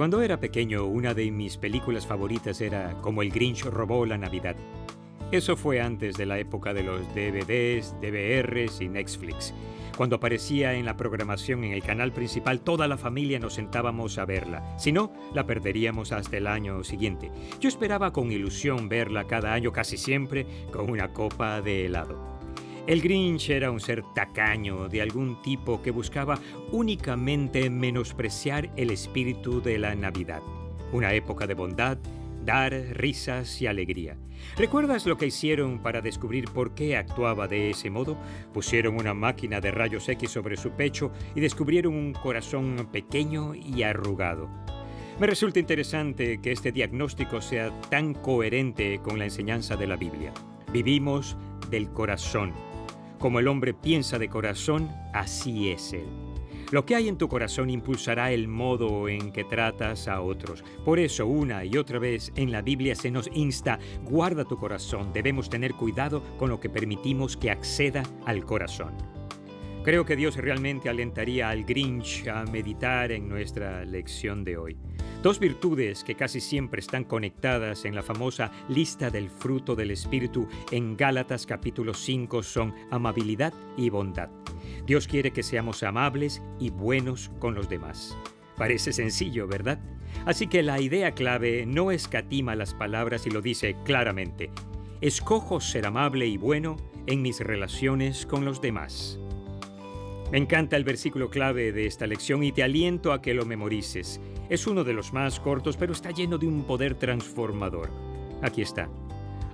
Cuando era pequeño, una de mis películas favoritas era Como el Grinch robó la Navidad. Eso fue antes de la época de los DVDs, DVRs y Netflix. Cuando aparecía en la programación en el canal principal, toda la familia nos sentábamos a verla. Si no, la perderíamos hasta el año siguiente. Yo esperaba con ilusión verla cada año, casi siempre, con una copa de helado. El Grinch era un ser tacaño de algún tipo que buscaba únicamente menospreciar el espíritu de la Navidad. Una época de bondad, dar risas y alegría. ¿Recuerdas lo que hicieron para descubrir por qué actuaba de ese modo? Pusieron una máquina de rayos X sobre su pecho y descubrieron un corazón pequeño y arrugado. Me resulta interesante que este diagnóstico sea tan coherente con la enseñanza de la Biblia. Vivimos del corazón. Como el hombre piensa de corazón, así es él. Lo que hay en tu corazón impulsará el modo en que tratas a otros. Por eso, una y otra vez en la Biblia se nos insta: guarda tu corazón. Debemos tener cuidado con lo que permitimos que acceda al corazón. Creo que Dios realmente alentaría al Grinch a meditar en nuestra lección de hoy. Dos virtudes que casi siempre están conectadas en la famosa lista del fruto del Espíritu en Gálatas capítulo 5 son amabilidad y bondad. Dios quiere que seamos amables y buenos con los demás. Parece sencillo, ¿verdad? Así que la idea clave no escatima las palabras y lo dice claramente: escojo ser amable y bueno en mis relaciones con los demás. Me encanta el versículo clave de esta lección y te aliento a que lo memorices. Es uno de los más cortos, pero está lleno de un poder transformador. Aquí está.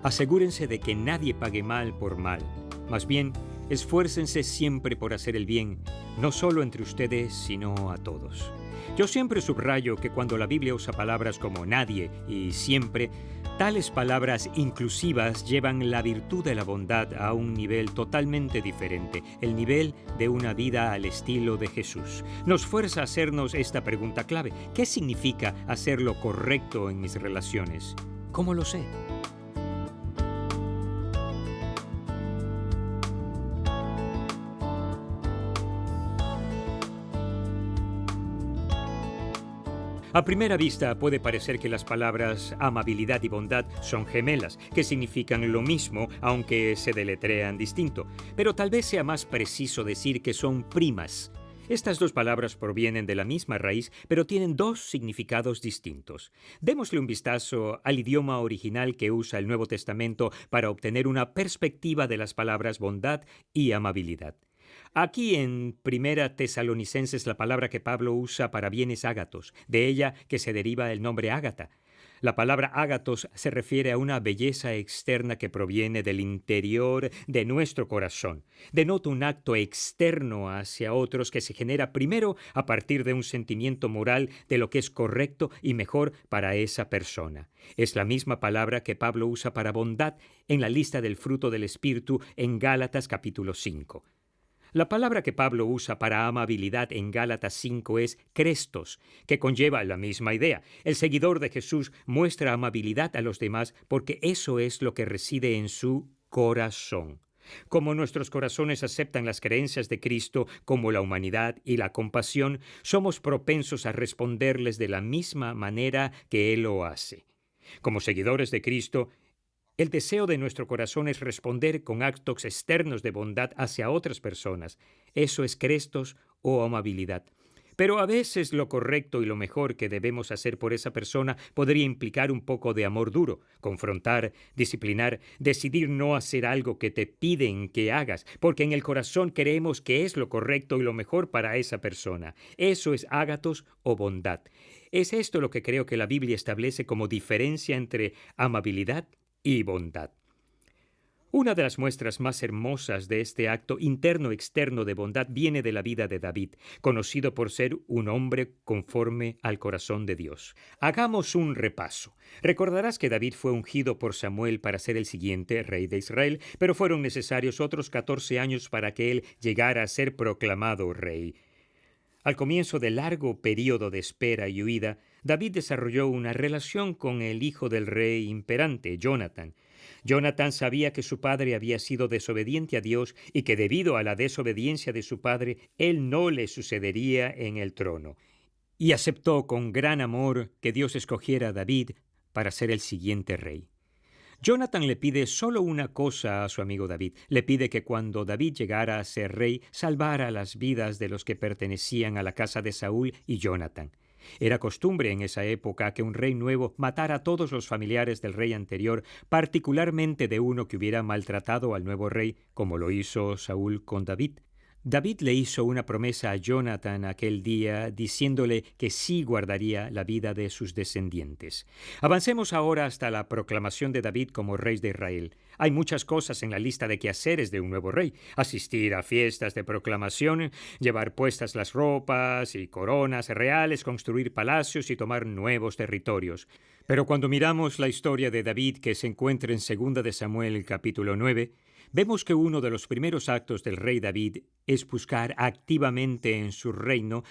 Asegúrense de que nadie pague mal por mal. Más bien, esfuércense siempre por hacer el bien, no solo entre ustedes, sino a todos. Yo siempre subrayo que cuando la Biblia usa palabras como nadie y siempre, tales palabras inclusivas llevan la virtud de la bondad a un nivel totalmente diferente, el nivel de una vida al estilo de Jesús. Nos fuerza a hacernos esta pregunta clave: ¿qué significa hacer lo correcto en mis relaciones? ¿Cómo lo sé? A primera vista puede parecer que las palabras amabilidad y bondad son gemelas, que significan lo mismo aunque se deletrean distinto, pero tal vez sea más preciso decir que son primas. Estas dos palabras provienen de la misma raíz, pero tienen dos significados distintos. Démosle un vistazo al idioma original que usa el Nuevo Testamento para obtener una perspectiva de las palabras bondad y amabilidad. Aquí en Primera Tesalonicenses la palabra que Pablo usa para bien es ágatos, de ella que se deriva el nombre Ágata. La palabra ágatos se refiere a una belleza externa que proviene del interior de nuestro corazón. Denota un acto externo hacia otros que se genera primero a partir de un sentimiento moral de lo que es correcto y mejor para esa persona. Es la misma palabra que Pablo usa para bondad en la lista del fruto del Espíritu en Gálatas capítulo 5. La palabra que Pablo usa para amabilidad en Gálatas 5 es Crestos, que conlleva la misma idea. El seguidor de Jesús muestra amabilidad a los demás porque eso es lo que reside en su corazón. Como nuestros corazones aceptan las creencias de Cristo como la humanidad y la compasión, somos propensos a responderles de la misma manera que Él lo hace. Como seguidores de Cristo, el deseo de nuestro corazón es responder con actos externos de bondad hacia otras personas. Eso es Crestos o amabilidad. Pero a veces lo correcto y lo mejor que debemos hacer por esa persona podría implicar un poco de amor duro, confrontar, disciplinar, decidir no hacer algo que te piden que hagas, porque en el corazón creemos que es lo correcto y lo mejor para esa persona. Eso es ágatos o bondad. Es esto lo que creo que la Biblia establece como diferencia entre amabilidad y bondad. Una de las muestras más hermosas de este acto interno-externo de bondad viene de la vida de David, conocido por ser un hombre conforme al corazón de Dios. Hagamos un repaso. Recordarás que David fue ungido por Samuel para ser el siguiente rey de Israel, pero fueron necesarios otros 14 años para que él llegara a ser proclamado rey. Al comienzo del largo período de espera y huida, David desarrolló una relación con el hijo del rey imperante, Jonatán. Jonatán sabía que su padre había sido desobediente a Dios y que debido a la desobediencia de su padre, él no le sucedería en el trono. y aceptó con gran amor que Dios escogiera a David para ser el siguiente rey. Jonathan le pide solo una cosa a su amigo David. Le pide que cuando David llegara a ser rey, salvara las vidas de los que pertenecían a la casa de Saúl y Jonathan. Era costumbre en esa época que un rey nuevo matara a todos los familiares del rey anterior, particularmente de uno que hubiera maltratado al nuevo rey, como lo hizo Saúl con David. David le hizo una promesa a Jonathan aquel día, diciéndole que sí guardaría la vida de sus descendientes. Avancemos ahora hasta la proclamación de David como rey de Israel. Hay muchas cosas en la lista de quehaceres de un nuevo rey: asistir a fiestas de proclamación, llevar puestas las ropas y coronas reales, construir palacios y tomar nuevos territorios. Pero cuando miramos la historia de David, que se encuentra en 2 de Samuel capítulo 9, vemos que uno de los primeros actos del rey David es buscar activamente en su reino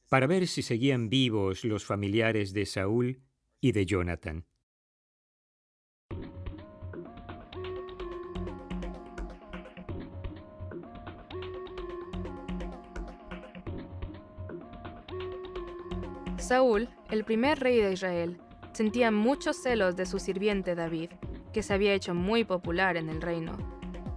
para ver si seguían vivos los familiares de Saúl y de Jonathan. Saúl, el primer rey de Israel, sentía muchos celos de su sirviente David, que se había hecho muy popular en el reino.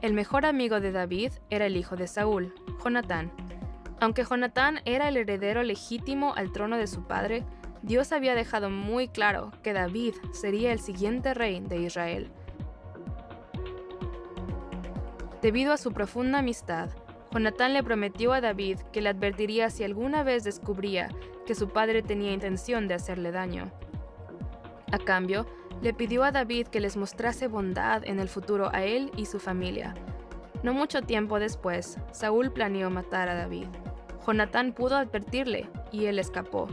El mejor amigo de David era el hijo de Saúl, Jonatán. Aunque Jonatán era el heredero legítimo al trono de su padre, Dios había dejado muy claro que David sería el siguiente rey de Israel. Debido a su profunda amistad, Jonatán le prometió a David que le advertiría si alguna vez descubría que su padre tenía intención de hacerle daño. A cambio, le pidió a David que les mostrase bondad en el futuro a él y su familia. No mucho tiempo después, Saúl planeó matar a David. Jonatán pudo advertirle y él escapó.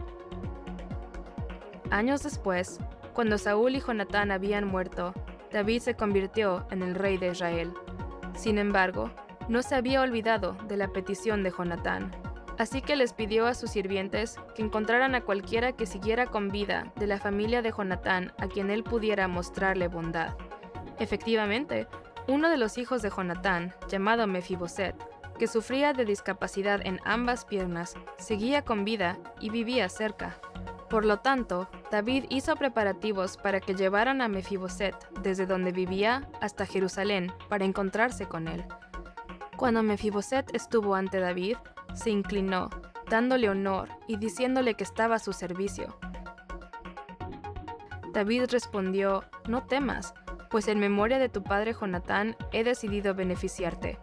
Años después, cuando Saúl y Jonatán habían muerto, David se convirtió en el rey de Israel. Sin embargo, no se había olvidado de la petición de Jonatán. Así que les pidió a sus sirvientes que encontraran a cualquiera que siguiera con vida de la familia de Jonatán a quien él pudiera mostrarle bondad. Efectivamente, uno de los hijos de Jonatán, llamado Mefiboset, que sufría de discapacidad en ambas piernas, seguía con vida y vivía cerca. Por lo tanto, David hizo preparativos para que llevaran a Mefiboset desde donde vivía hasta Jerusalén para encontrarse con él. Cuando Mefiboset estuvo ante David, se inclinó, dándole honor y diciéndole que estaba a su servicio. David respondió: «No temas, pues en memoria de tu padre Jonatán he decidido beneficiarte.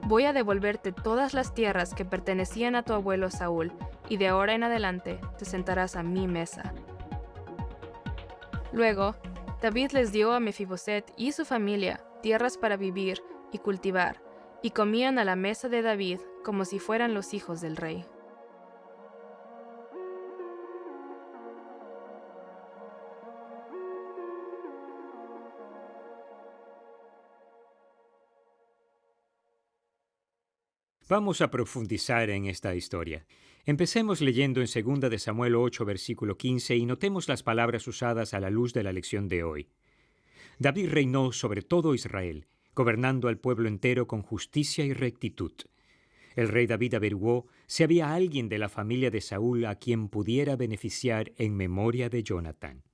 Voy a devolverte todas las tierras que pertenecían a tu abuelo Saúl, y de ahora en adelante te sentarás a mi mesa». Luego, David les dio a Mefiboset y su familia tierras para vivir y cultivar, y comían a la mesa de David como si fueran los hijos del rey. Vamos a profundizar en esta historia. Empecemos leyendo en 2 de Samuel 8, versículo 15, y notemos las palabras usadas a la luz de la lección de hoy. David reinó sobre todo Israel, gobernando al pueblo entero con justicia y rectitud. El rey David averiguó si había alguien de la familia de Saúl a quien pudiera beneficiar en memoria de Jonatán.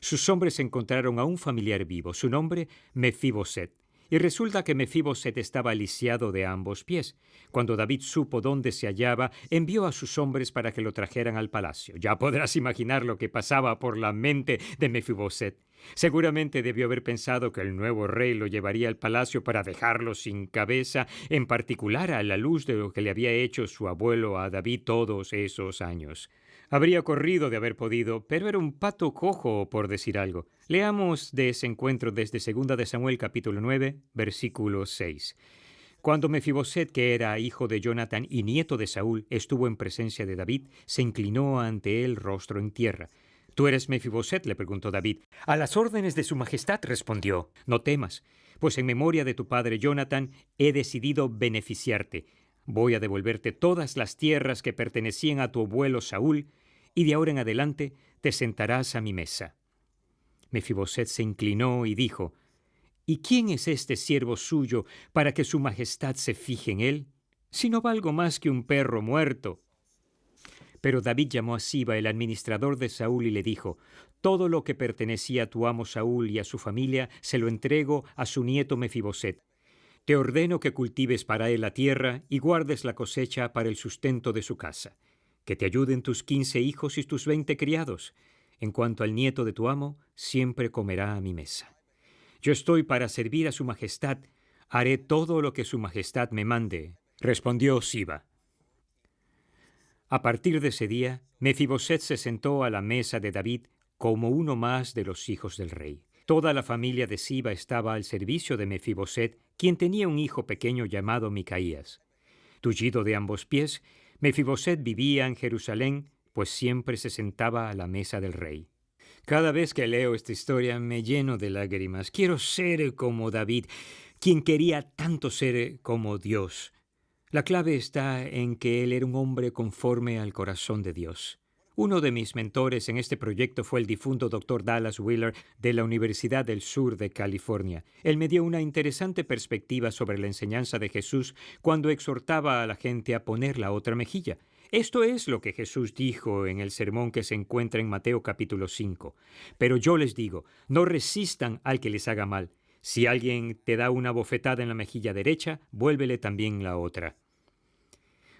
Sus hombres encontraron a un familiar vivo, su nombre Mefiboset, y resulta que Mefiboset estaba lisiado de ambos pies. Cuando David supo dónde se hallaba, envió a sus hombres para que lo trajeran al palacio. Ya podrás imaginar lo que pasaba por la mente de Mefiboset. Seguramente debió haber pensado que el nuevo rey lo llevaría al palacio para dejarlo sin cabeza, en particular a la luz de lo que le había hecho su abuelo a David todos esos años. Habría corrido de haber podido, pero era un pato cojo, por decir algo. Leamos de ese encuentro desde 2 de Samuel capítulo 9, versículo 6. Cuando Mefiboset, que era hijo de Jonatán y nieto de Saúl, estuvo en presencia de David, se inclinó ante él rostro en tierra. «¿Tú eres Mefiboset?», le preguntó David. «A las órdenes de su majestad», respondió. «No temas, pues en memoria de tu padre Jonatán he decidido beneficiarte. Voy a devolverte todas las tierras que pertenecían a tu abuelo Saúl, y de ahora en adelante te sentarás a mi mesa». Mefiboset se inclinó y dijo: «¿Y quién es este siervo suyo para que su majestad se fije en él? Si no valgo más que un perro muerto». Pero David llamó a Siba, el administrador de Saúl, y le dijo: «Todo lo que pertenecía a tu amo Saúl y a su familia se lo entrego a su nieto Mefiboset. Te ordeno que cultives para él la tierra y guardes la cosecha para el sustento de su casa. Que te ayuden tus 15 hijos y tus 20 criados. En cuanto al nieto de tu amo, siempre comerá a mi mesa. Yo estoy para servir a su majestad. Haré todo lo que su majestad me mande», respondió Siba. A partir de ese día, Mefiboset se sentó a la mesa de David como uno más de los hijos del rey. Toda la familia de Siba estaba al servicio de Mefiboset, quien tenía un hijo pequeño llamado Micaías. Tullido de ambos pies, Mefiboset vivía en Jerusalén, pues siempre se sentaba a la mesa del rey. Cada vez que leo esta historia me lleno de lágrimas. Quiero ser como David, quien quería tanto ser como Dios. La clave está en que él era un hombre conforme al corazón de Dios. Uno de mis mentores en este proyecto fue el difunto Dr. Dallas Willard de la Universidad del Sur de California. Él me dio una interesante perspectiva sobre la enseñanza de Jesús cuando exhortaba a la gente a poner la otra mejilla. Esto es lo que Jesús dijo en el sermón que se encuentra en Mateo capítulo 5. «Pero yo les digo, no resistan al que les haga mal. Si alguien te da una bofetada en la mejilla derecha, vuélvele también la otra».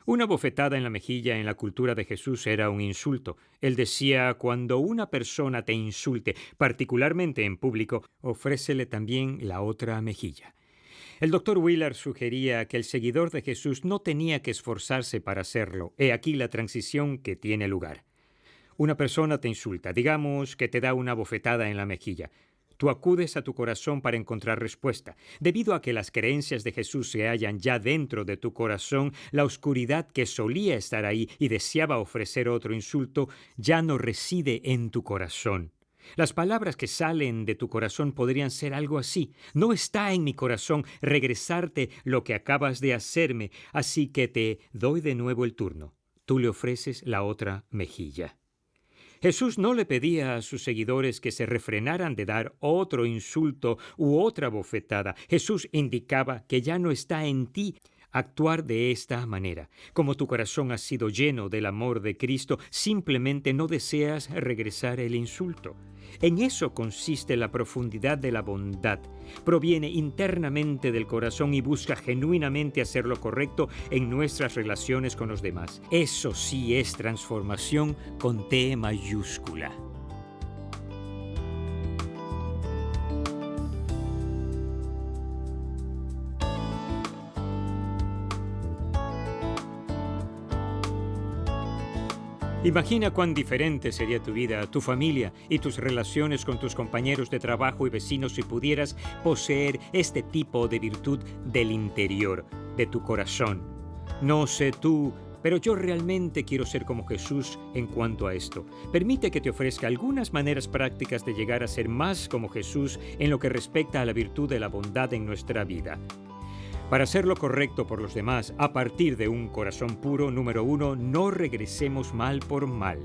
Una bofetada en la mejilla en la cultura de Jesús era un insulto. Él decía: cuando una persona te insulte, particularmente en público, ofrécele también la otra mejilla. El Dr. Willard sugería que el seguidor de Jesús no tenía que esforzarse para hacerlo. He aquí la transición que tiene lugar. Una persona te insulta, digamos que te da una bofetada en la mejilla. Tú acudes a tu corazón para encontrar respuesta. Debido a que las creencias de Jesús se hallan ya dentro de tu corazón, la oscuridad que solía estar ahí y deseaba ofrecer otro insulto ya no reside en tu corazón. Las palabras que salen de tu corazón podrían ser algo así: «No está en mi corazón regresarte lo que acabas de hacerme, así que te doy de nuevo el turno». Tú le ofreces la otra mejilla. Jesús no le pedía a sus seguidores que se refrenaran de dar otro insulto u otra bofetada. Jesús indicaba que ya no está en ti actuar de esta manera. Como tu corazón ha sido lleno del amor de Cristo, simplemente no deseas regresar el insulto. En eso consiste la profundidad de la bondad. Proviene internamente del corazón y busca genuinamente hacer lo correcto en nuestras relaciones con los demás. Eso sí es transformación con T mayúscula. Imagina cuán diferente sería tu vida, tu familia y tus relaciones con tus compañeros de trabajo y vecinos si pudieras poseer este tipo de virtud del interior, de tu corazón. No sé tú, pero yo realmente quiero ser como Jesús en cuanto a esto. Permite que te ofrezca algunas maneras prácticas de llegar a ser más como Jesús en lo que respecta a la virtud de la bondad en nuestra vida. Para hacer lo correcto por los demás a partir de un corazón puro, número 1, no regresemos mal por mal.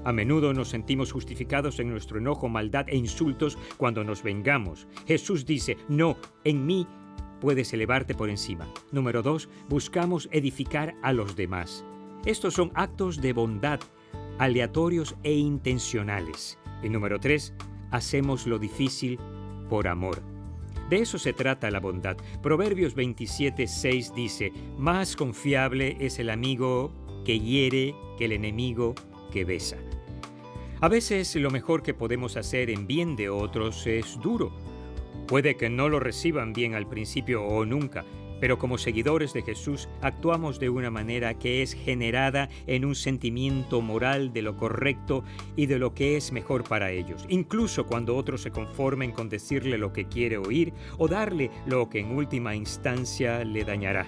A menudo nos sentimos justificados en nuestro enojo, maldad e insultos cuando nos vengamos. Jesús dice: no, en mí puedes elevarte por encima. Número 2, buscamos edificar a los demás. Estos son actos de bondad, aleatorios e intencionales. Y número 3, hacemos lo difícil por amor. De eso se trata la bondad. Proverbios 27:6 dice: más confiable es el amigo que hiere que el enemigo que besa. A veces lo mejor que podemos hacer en bien de otros es duro. Puede que no lo reciban bien al principio o nunca, pero como seguidores de Jesús actuamos de una manera que es generada en un sentimiento moral de lo correcto y de lo que es mejor para ellos, incluso cuando otros se conformen con decirle lo que quiere oír o darle lo que en última instancia le dañará.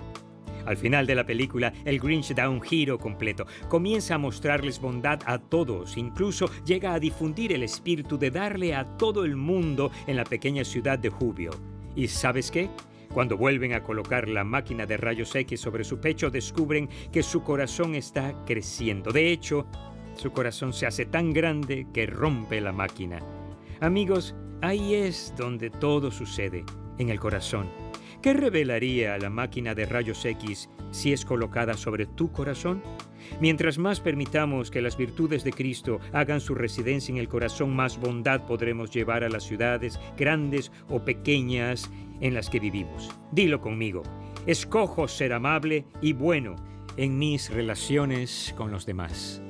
Al final de la película, el Grinch da un giro completo. Comienza a mostrarles bondad a todos, incluso llega a difundir el espíritu de darle a todo el mundo en la pequeña ciudad de Whoville. ¿Y sabes qué? Cuando vuelven a colocar la máquina de rayos X sobre su pecho, descubren que su corazón está creciendo. De hecho, su corazón se hace tan grande que rompe la máquina. Amigos, ahí es donde todo sucede, en el corazón. ¿Qué revelaría la máquina de rayos X si es colocada sobre tu corazón? Mientras más permitamos que las virtudes de Cristo hagan su residencia en el corazón, más bondad podremos llevar a las ciudades, grandes o pequeñas, en las que vivimos. Dilo conmigo: escojo ser amable y bueno en mis relaciones con los demás.